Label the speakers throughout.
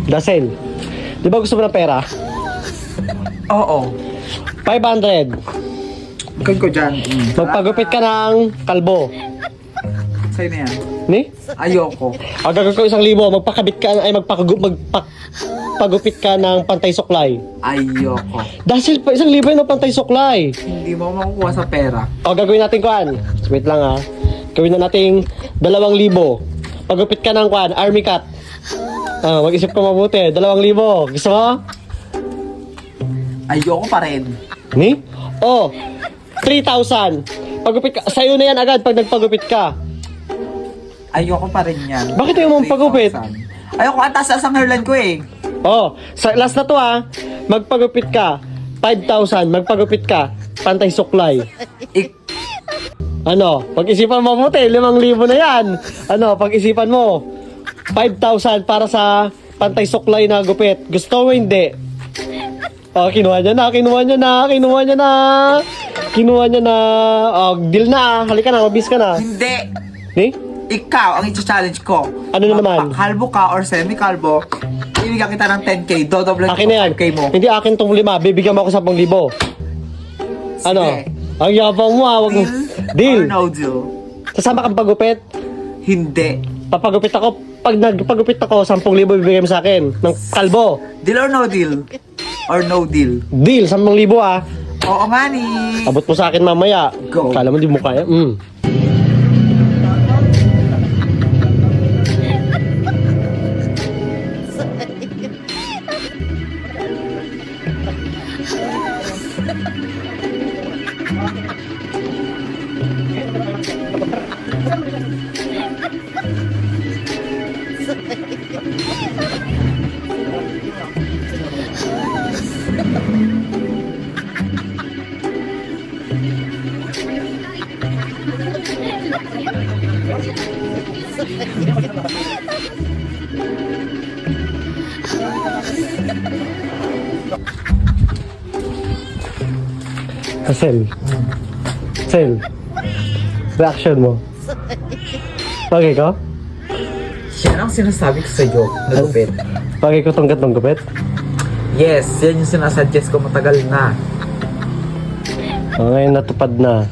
Speaker 1: Dasel, di ba gusto mo ng pera?
Speaker 2: Oo.
Speaker 1: 500.
Speaker 2: Bukod ko dyan.
Speaker 1: Magpagupit ka ng kalbo.
Speaker 2: Sa'yo na yan.
Speaker 1: Ni?
Speaker 2: Ayoko.
Speaker 1: Gagawin ko 1,000. Magpakabit ka, ay magpagupit ka ng pantay suklay.
Speaker 2: Ayoko.
Speaker 1: Dahil 1,000 yun ng pantay suklay.
Speaker 2: Hindi mo makukuha sa pera.
Speaker 1: O, gagawin natin kuan. Wait lang ha. Gawin na natin 2,000. Pagupit ka ng kuan, army cut. Mag-isip ka mabuti. 2,000. Gusto mo?
Speaker 2: Ayoko pa rin.
Speaker 1: Ni? O, 3,000. Pagupit ka. Sa'yo na yan agad pag nagpagupit ka.
Speaker 2: Ayoko pa rin yan.
Speaker 1: Bakit ayaw mong pagupit?
Speaker 2: 3,000. Ayoko, ang taas ang hairline ko eh.
Speaker 1: Oh, last na to ha. Magpagupit ka. 5,000. Magpagupit ka. Pantay suklay. Ano? Pag-isipan mo mabuti. 5,000 na yan. Ano? Pag-isipan mo. 5,000 para sa pantay suklay na gupit. Gusto mo hindi? Oh, kinuha niya na. Oh, deal na. Halika na. Mabis ka na.
Speaker 2: Hindi.
Speaker 1: Ni?
Speaker 2: Ikaw ang i-challenge ko.
Speaker 1: Ano na naman?
Speaker 2: Kalbo ka or semi-kalbo, ibigyan kita ng 10k, dodoblan ko
Speaker 1: Akin na yan.
Speaker 2: 5k mo.
Speaker 1: Hindi akin tong 5. Bibigyan mo ako 10,000. Ano?
Speaker 2: Sige.
Speaker 1: Ang yabang mo ha.
Speaker 2: Deal?
Speaker 1: Deal.
Speaker 2: Or no deal?
Speaker 1: Sasama kang pagupit?
Speaker 2: Hindi.
Speaker 1: Papagupit ako. Pag nagpagupit ako, 10,000 bibigay mo sa akin. Ng kalbo.
Speaker 2: Deal or no deal? Or no deal?
Speaker 1: Deal, 10,000 ah.
Speaker 2: Oo nga ni.
Speaker 1: Abot mo sa akin mamaya.
Speaker 2: Go.
Speaker 1: Kala mo di mo kaya. Sel. Reaction mo. Bagay ko?
Speaker 2: Yan ang sinasabi ko sa'yo, nagupit.
Speaker 1: Bagay ko tong gatong gupit?
Speaker 2: Yes, yan yung sinasuggest ko matagal na.
Speaker 1: Ngayon natupad na.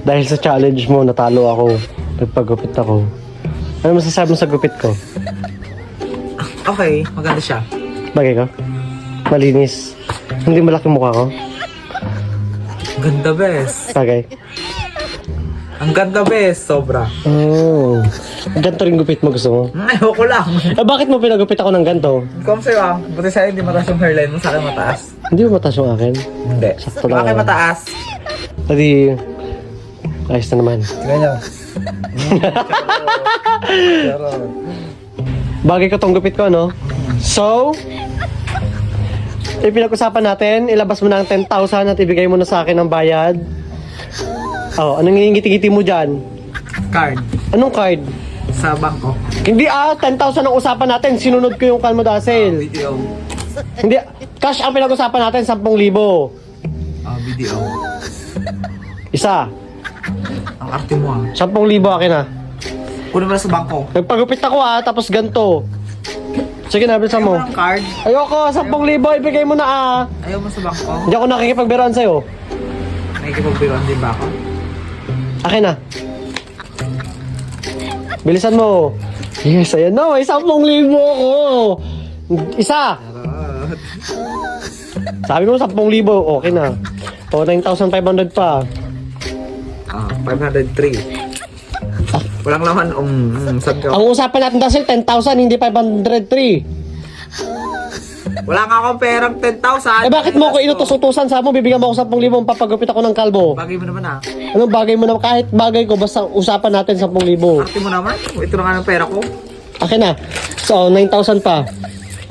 Speaker 1: Dahil sa challenge mo, natalo ako. Nagpagupit ako. Ano masasabi mo sa gupit ko?
Speaker 2: Okay, maganda siya.
Speaker 1: Bagay ko? Malinis. Hindi malaki mukha ko?
Speaker 2: Ganda bes.
Speaker 1: Bagay.
Speaker 2: Ang ganda bes, sobra.
Speaker 1: Oh. Ganto rin gupit mo gusto mo?
Speaker 2: Ayoko lang.
Speaker 1: Bakit mo pinagupit ako ng ganto?
Speaker 2: Ikaw sa'yo ah, buti sa'yo hindi mataas yung hairline mo, sa akin mataas.
Speaker 1: Hindi mo mataas yung akin.
Speaker 2: Hindi.
Speaker 1: Sakto lang.
Speaker 2: Bakit mataas?
Speaker 1: Tadi, ayos na naman.
Speaker 2: Ganyan.
Speaker 1: Bagay ko tong gupit ko, no? So, pinag-usapan natin, ilabas mo na ang 10,000 at ibigay mo na sa akin ang bayad. Oh, anong ngingiti-ngiti mo dyan?
Speaker 2: Card.
Speaker 1: Anong card?
Speaker 2: Sa bangko.
Speaker 1: Hindi 10,000 ang usapan natin, sinunod ko yung kalmo dasel.
Speaker 2: Video.
Speaker 1: Hindi, cash ang pinag-usapan natin, 10,000.
Speaker 2: Video.
Speaker 1: Isa,
Speaker 2: Ang arte mo ah.
Speaker 1: 10,000 akin ah.
Speaker 2: Kunin mo na sa bangko.
Speaker 1: Nagpagupit ako tapos ganto. Sige na, bilisan mo.
Speaker 2: Ayaw mo ng card?
Speaker 1: Ayoko, 10,000, ibigay mo na
Speaker 2: Ayaw mo sa bangko?
Speaker 1: Hindi ako nakikipagbiruan sa'yo.
Speaker 2: Nakikipagbiruan din ba ako?
Speaker 1: Akin na. Bilisan mo. Yes, ayan na, may 10,000 ako. Isa. Sabi mo 10,000, okay na. O, 9,500 pa.
Speaker 2: 503. Walang laman, saan ka?
Speaker 1: Ang usapan natin dasil, 10,000, hindi 503.
Speaker 2: Wala nga akong perang 10,000.
Speaker 1: Bakit mo ako inutos-utusan? Sabi mo, bibigyan mo ako 10,000, papagupit ako ng kalbo.
Speaker 2: Bagay mo naman ah.
Speaker 1: Anong bagay mo naman? Kahit bagay ko, basta usapan natin 10,000.
Speaker 2: Arte mo naman. Ito na nga ng pera ko.
Speaker 1: Akin na. So, 9,000 pa.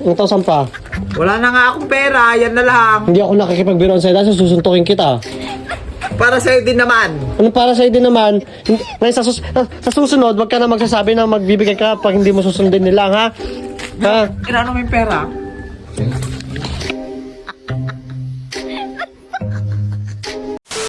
Speaker 1: 9,000 pa.
Speaker 2: Wala na nga akong pera. Yan na lang.
Speaker 1: Hindi ako nakikipagbiruan sa'yo dahil susuntukin kita.
Speaker 2: Para sa'yo din naman.
Speaker 1: Ano para sa'yo din naman? Ngayon sa susunod, wag ka na magsasabi na magbibigay ka pag hindi mo susundin nila, ha? Ha?
Speaker 2: Inaano mo yung pera?